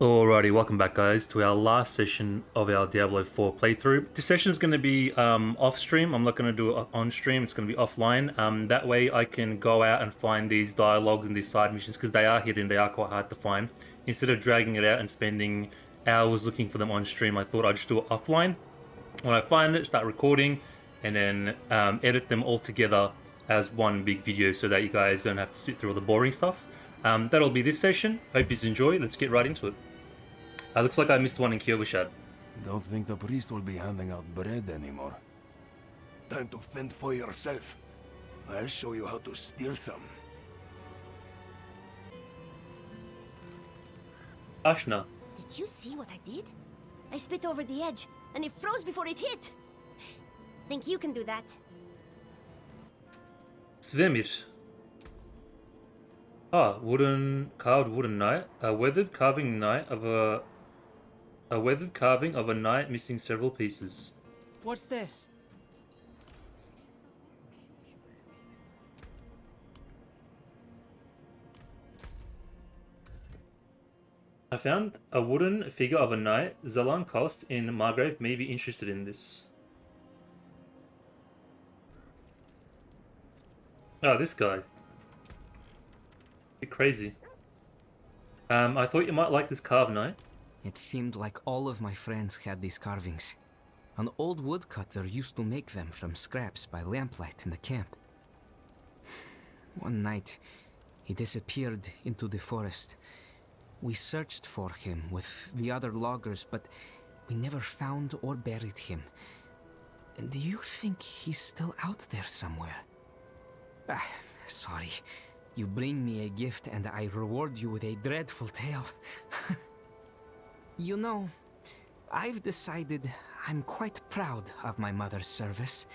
Alrighty, welcome back guys to our last session of our Diablo 4 playthrough. This session is going to be off stream. I'm not going to do it on stream. It's going to be offline. That way I can go out and find these dialogues and these side missions because they are hidden. They are quite hard to find. Instead of dragging it out and spending hours looking for them on stream, I thought I'd just do it offline. When I find it, start recording and then edit them all together as one big video so that you guys don't have to sit through all the boring stuff. That'll be this session. Hope you enjoy. Let's get right into it. Looks like I missed one in Kyogashad. Don't think the priest will be handing out bread anymore. Time to fend for yourself. I'll show you how to steal some. Ashna. Did you see what I did? I spit over the edge, and it froze before it hit. Think you can do that? Svemir. Carved wooden knight. A weathered carving of a knight missing several pieces. What's this? I found a wooden figure of a knight. Zalan Kost in Margrave may be interested in this. Oh, this guy. Bit crazy. I thought you might like this carved knight. It seemed like all of my friends had these carvings. An old woodcutter used to make them from scraps by lamplight in the camp. One night, he disappeared into the forest. We searched for him with the other loggers, but we never found or buried him. Do you think he's still out there somewhere? Sorry. You bring me a gift and I reward you with a dreadful tale. You know, I've decided I'm quite proud of my mother's service.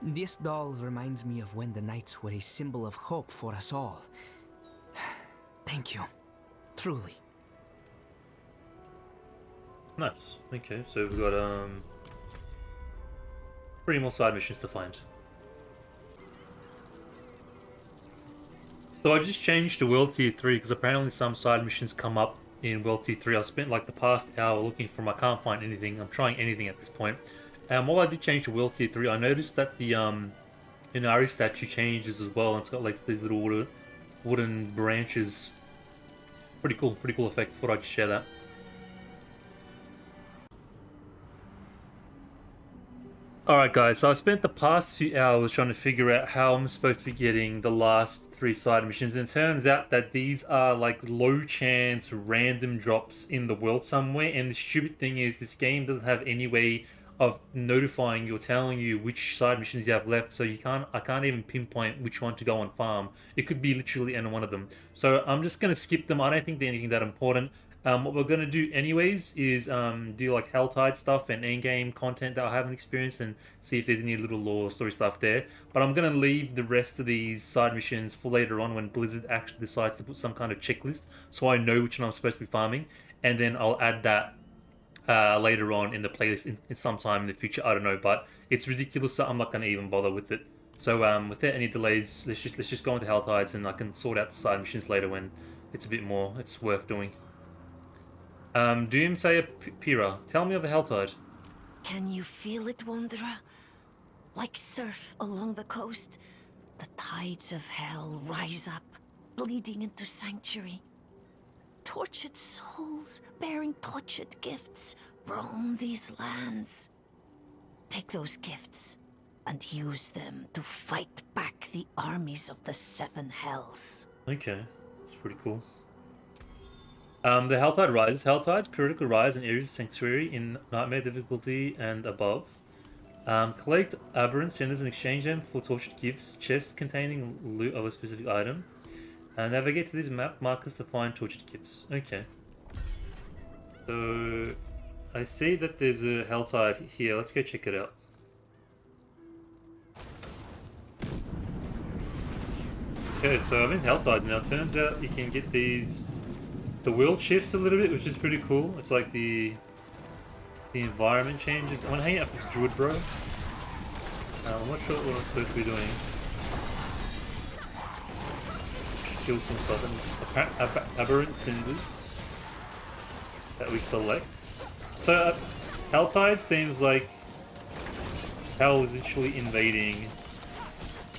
This doll reminds me of when the knights were a symbol of hope for us all. Thank you. Truly. Nice. Okay, so we've got 3 more side missions to find. So I just changed to World Tier 3 because apparently some side missions come up in World Tier 3. I've spent like the past hour looking for them. I can't find anything. I'm trying anything at this point. While I did change to World Tier 3, I noticed that the Inari statue changes as well. And it's got like these little wooden branches. Pretty cool effect. Thought I'd share that. Alright guys, so I spent the past few hours trying to figure out how I'm supposed to be getting the last 3 side missions, and it turns out that these are like low chance random drops in the world somewhere, and the stupid thing is this game doesn't have any way of notifying you or telling you which side missions you have left, so I can't even pinpoint which one to go and farm. It could be literally any one of them. So I'm just going to skip them. I don't think they're anything that important. What we're going to do anyways is do like Helltide stuff and endgame content that I haven't experienced and see if there's any little lore story stuff there. But I'm going to leave the rest of these side missions for later on when Blizzard actually decides to put some kind of checklist so I know which one I'm supposed to be farming. And then I'll add that later on in the playlist in some time in the future. I don't know, but it's ridiculous, so I'm not going to even bother with it. So without any delays, let's just go into Helltides and I can sort out the side missions later when it's worth doing. Doomsayer Pira, tell me of the Helltide. Can you feel it, Wanderer? Like surf along the coast, the tides of hell rise up, bleeding into sanctuary. Tortured souls bearing tortured gifts roam these lands. Take those gifts and use them to fight back the armies of the 7 hells. Okay, that's pretty cool. The Helltide rises. Helltides periodically rise in areas of Sanctuary in Nightmare difficulty and above. Collect aberrant cinders and exchange them for tortured gifts, chests containing loot of a specific item. Navigate to these map markers to find tortured gifts. Okay. So, I see that there's a Helltide here. Let's go check it out. Okay, so I'm in Helltide now. Turns out you can get these... The world shifts a little bit, which is pretty cool. It's like the environment changes. I want to hang out this druid, bro. I'm not sure what I'm supposed to be doing. Kill some stuff and aberrant cinders. that we collect. So Helltide seems like Hell is actually invading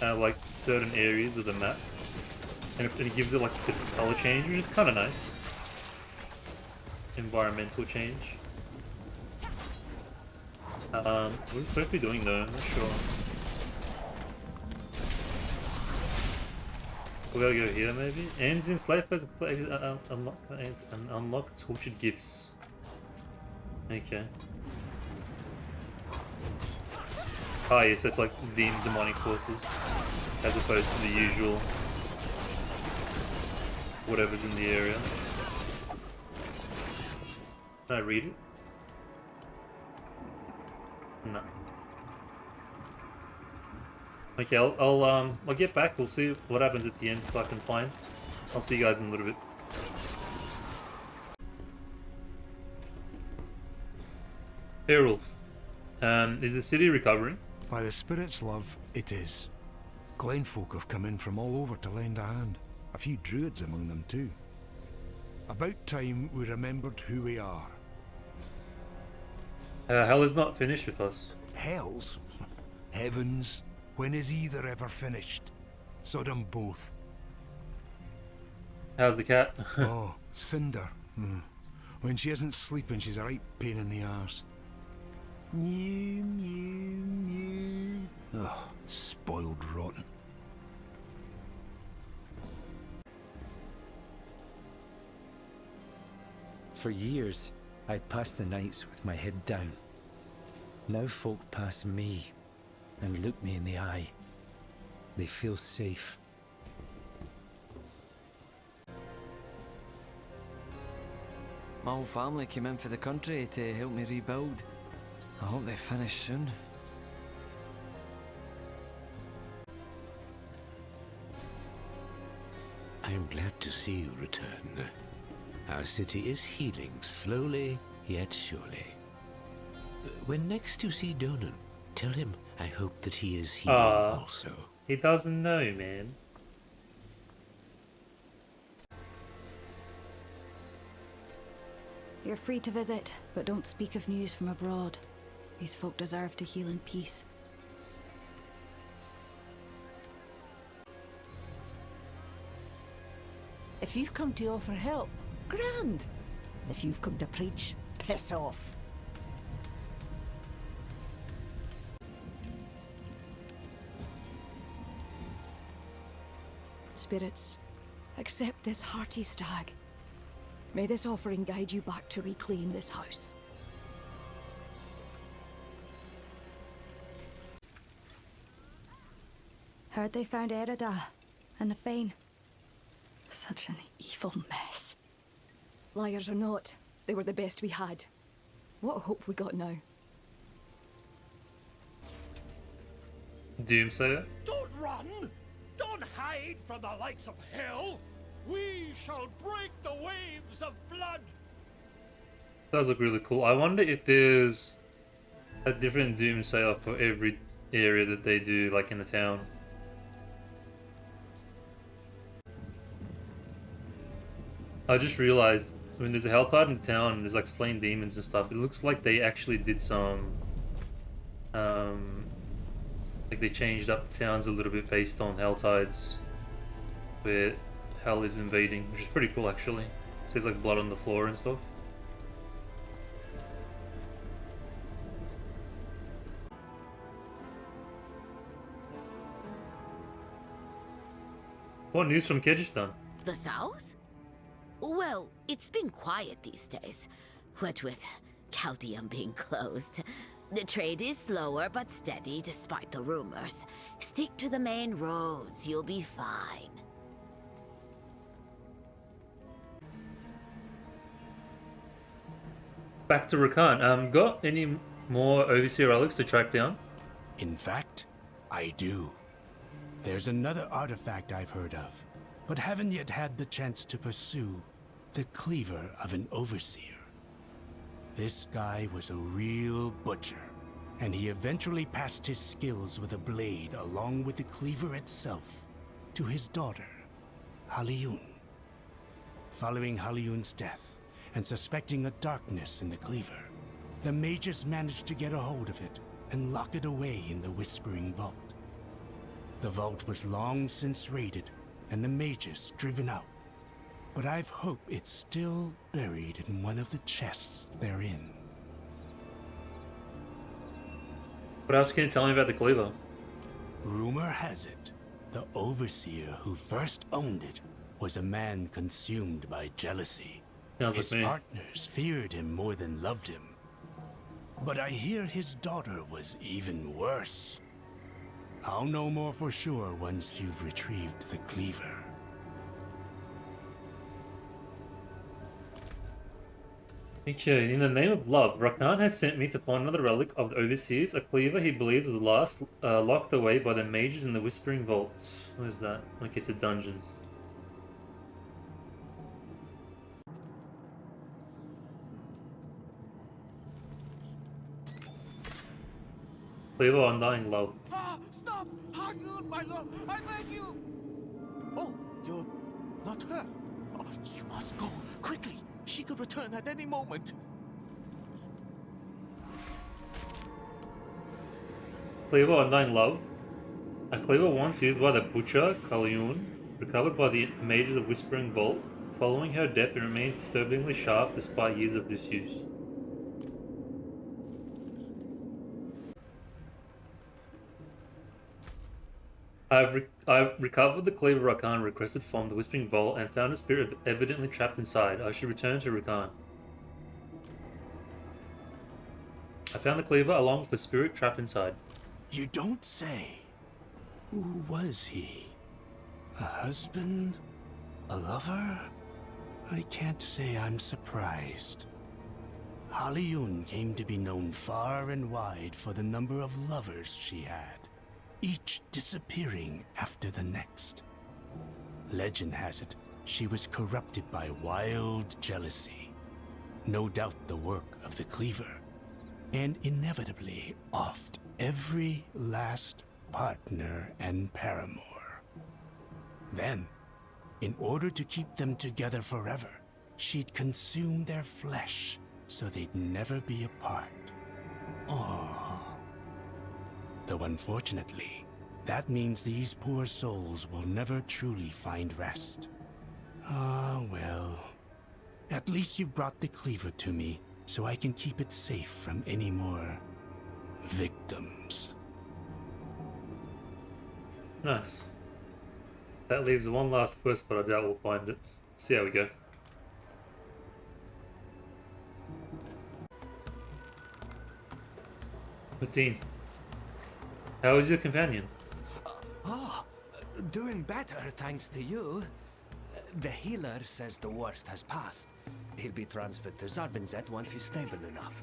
like certain areas of the map, and it gives it like a bit of color change, which is kind of nice. Environmental change. What are we supposed to be doing though? I'm not sure. We gotta go here maybe? Ends in slave phase unlock tortured gifts. Okay. Ah yes, it's like the demonic forces as opposed to the usual whatever's in the area. Can I read it? No. Okay, I'll get back. We'll see what happens at the end if I can find. I'll see you guys in a little bit. Beowulf. Is the city recovering? By the spirit's love, it is. Glenfolk have come in from all over to lend a hand. A few druids among them too. About time we remembered who we are. Hell is not finished with us. Hells? Heavens? When is either ever finished? Sodom both. How's the cat? Oh, Cinder. When she isn't sleeping, she's a right pain in the arse. Mew, mew, mew. Oh, spoiled rotten. For years, I'd passed the nights with my head down. Now folk pass me and look me in the eye. They feel safe. My whole family came in for the country to help me rebuild. I hope they finish soon. I am glad to see you return. Our city is healing slowly yet surely. When next you see Donan, tell him I hope that he is healing also. He doesn't know, man. You're free to visit, but don't speak of news from abroad. These folk deserve to heal in peace. If you've come to offer help, grand. If you've come to preach, piss off. Spirits, accept this hearty stag. May this offering guide you back to reclaim this house. Heard they found Erida and the Fane. Such an evil mess. Liars or not, they were the best we had. What hope we got now? Doomsayer? Don't run! Don't hide from the likes of hell! We shall break the waves of blood! Does look really cool. I wonder if there's a different Doomsayer for every area that they do, like in the town. I just realized when there's a Helltide in the town and there's like slain demons and stuff, it looks like they actually did some like they changed up the towns a little bit based on Helltides where Hell is invading, which is pretty cool actually. So there's like blood on the floor and stuff. What news from Kyrgyzstan? The south? Well, it's been quiet these days. What with Chaldean being closed. The trade is slower but steady despite the rumors. Stick to the main roads, you'll be fine. Back to Rakan. Got any more Overseer relics to track down? In fact, I do. There's another artifact I've heard of, but haven't yet had the chance to pursue. The cleaver of an Overseer. This guy was a real butcher, and he eventually passed his skills with a blade along with the cleaver itself to his daughter, Haliun. Following Haliun's death, and suspecting a darkness in the cleaver, the mages managed to get a hold of it and lock it away in the Whispering Vault. The vault was long since raided and the mages driven out, but I've hope it's still buried in one of the chests therein. What else can you tell me about the cleaver? Rumor has it, the overseer who first owned it was a man consumed by jealousy. Sounds His like me. partners feared him more than loved him. But I hear his daughter was even worse. I'll know more for sure once you've retrieved the cleaver. Okay, in the name of love, Rakan has sent me to find another relic of the Overseers, a cleaver he believes was last locked away by the mages in the Whispering Vaults. What is that? Like it's a dungeon. Cleaver Undying Love. Ah, stop! Hagyun, my love, I beg you! Oh, you're not her. Oh, you must go quickly. She could return at any moment. Cleaver Undying Love. A cleaver once used by the butcher, Kalyun, recovered by the mages of Whispering Vault. Following her death, it remains disturbingly sharp despite years of disuse. I've recovered the cleaver Rakan requested from the Whispering Vault and found a spirit evidently trapped inside. I should return to Rakan. I found the cleaver along with a spirit trapped inside. You don't say. Who was he? A husband? A lover? I can't say I'm surprised. Halyun came to be known far and wide for the number of lovers she had, each disappearing after the next. Legend has it, she was corrupted by wild jealousy. No doubt the work of the cleaver, and inevitably offed every last partner and paramour. Then, in order to keep them together forever, she'd consume their flesh so they'd never be apart. Aww. Though unfortunately, that means these poor souls will never truly find rest. Ah, well. At least you brought the cleaver to me, so I can keep it safe from any more victims. Nice. That leaves one last quest, but I doubt we'll find it. See how we go. Mateen, how is your companion? Doing better thanks to you. The healer says the worst has passed. He'll be transferred to Zarbinzet once he's stable enough.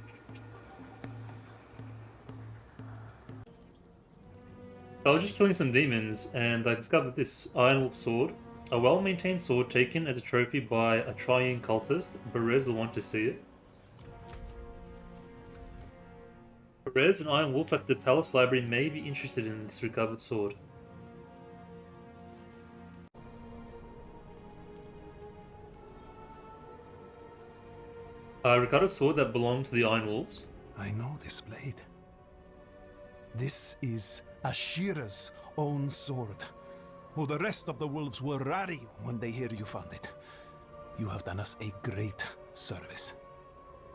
I was just killing some demons, and I discovered this Iron Wolf sword. A well-maintained sword taken as a trophy by a Triune cultist. Perez will want to see it. Perez and Iron Wolf at the Palace Library may be interested in this recovered sword. I recovered a sword that belonged to the Iron Wolves. I know this blade. This is Ashira's own sword. Oh, the rest of the wolves were rarely when they hear you found it. You have done us a great service.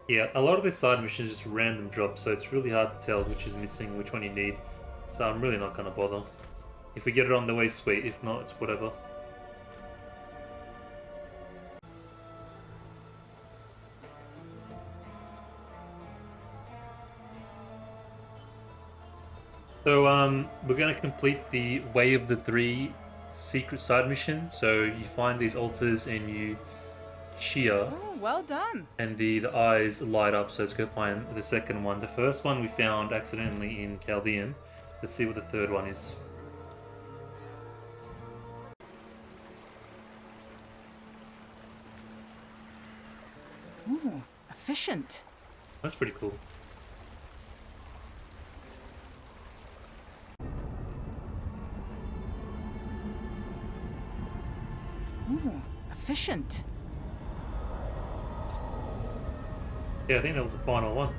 Yeah, a lot of these side missions just random drops, so it's really hard to tell which is missing, which one you need. So I'm really not gonna bother. If we get it on the way, sweet. If not, it's whatever. So we're gonna complete the Way of the Three secret side mission. So you find these altars and you cheer. Oh, well done. And the eyes light up, so let's go find the second one. The first one we found accidentally in Chaldean. Let's see what the third one is. Ooh, efficient. That's pretty cool. Ooh, efficient. Yeah, I think that was the final one.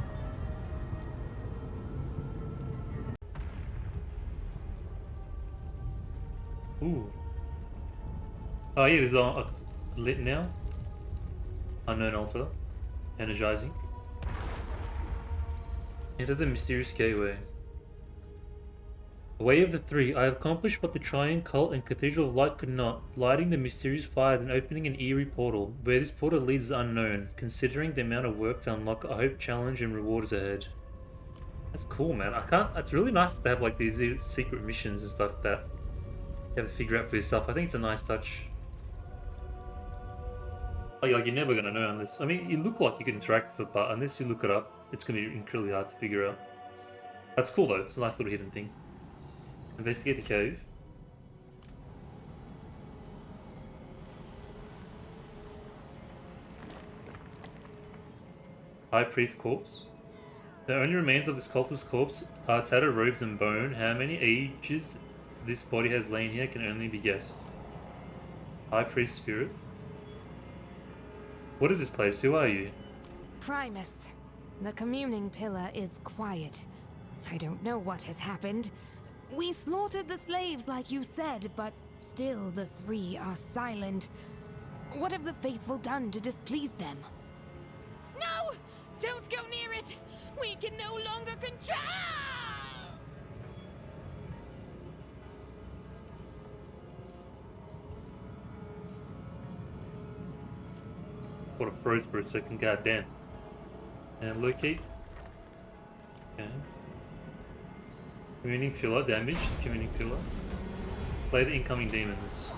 Ooh. Oh yeah, there's a lit now. Unknown altar. Energizing. Enter the mysterious gateway. Way of the Three, I have accomplished what the Triune Cult and Cathedral of Light could not, lighting the mysterious fires and opening an eerie portal. Where this portal leads is unknown. Considering the amount of work to unlock, I hope challenge and reward is ahead. That's cool, man. It's really nice to have like these secret missions and stuff that you have to figure out for yourself. I think it's a nice touch. Like you're never gonna know unless, I mean, you look like you can interact with it, but unless you look it up, it's gonna be incredibly hard to figure out. That's cool though. It's a nice little hidden thing. Investigate the cave. High Priest corpse. The only remains of this cultist's corpse are tattered robes and bone. How many ages this body has lain here can only be guessed. High Priest spirit. What is this place? Who are you? Primus. The communing pillar is quiet. I don't know what has happened. We slaughtered the slaves like you said, but still the three are silent. What have the faithful done to displease them? No! Don't go near it! We can no longer control! Thought it froze for a second, goddamn. And locate. Okay. Communing pillar, damage, communing pillar. Play the incoming demons.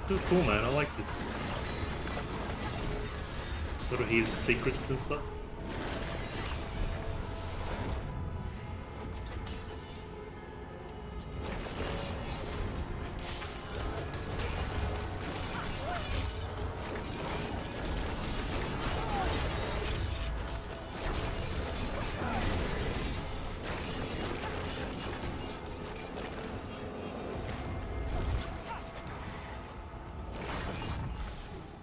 This is cool, man. I like this. Little hidden secrets and stuff.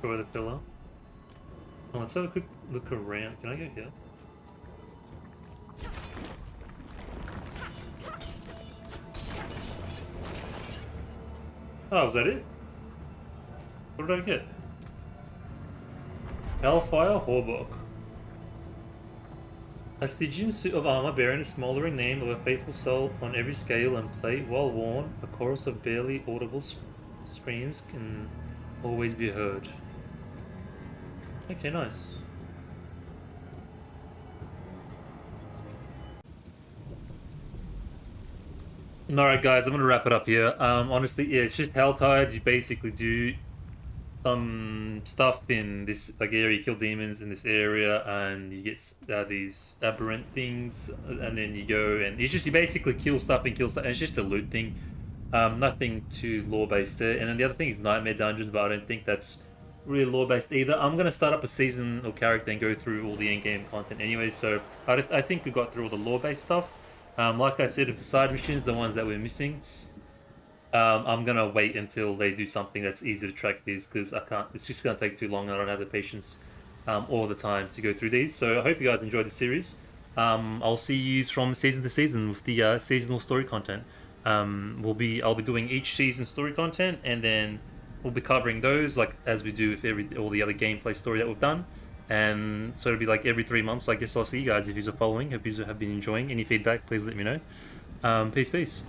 Go the pillar. Oh, let's have a quick look around. Can I go here? Oh, was that it? What did I get? Hellfire Hawbuck. A Stygian suit of armor bearing a smouldering name of a faithful soul on every scale and plate, while worn, a chorus of barely audible screams can always be heard. Okay, nice. Alright guys, I'm gonna wrap it up here. Honestly, yeah, it's just Helltides. You basically do some stuff in this like area, you kill demons in this area, and you get these aberrant things, and then you go and it's just you basically kill stuff, and it's just a loot thing. Nothing too lore-based there. And then the other thing is Nightmare Dungeons, but I don't think that's really lore-based either. I'm going to start up a season or character and go through all the in-game content anyway, so I think we got through all the lore-based stuff. Like I said, if the side missions, the ones that we're missing, I'm going to wait until they do something that's easy to track these, because it's just going to take too long. I don't have the patience all the time to go through these. So I hope you guys enjoyed the series. I'll see you from season to season with the seasonal story content. I'll be doing each season story content, and then we'll be covering those like as we do with all the other gameplay story that we've done. And so it'll be like every 3 months. I guess I'll see you guys if you're following. Hope you have been enjoying. Any feedback, please let me know. Peace.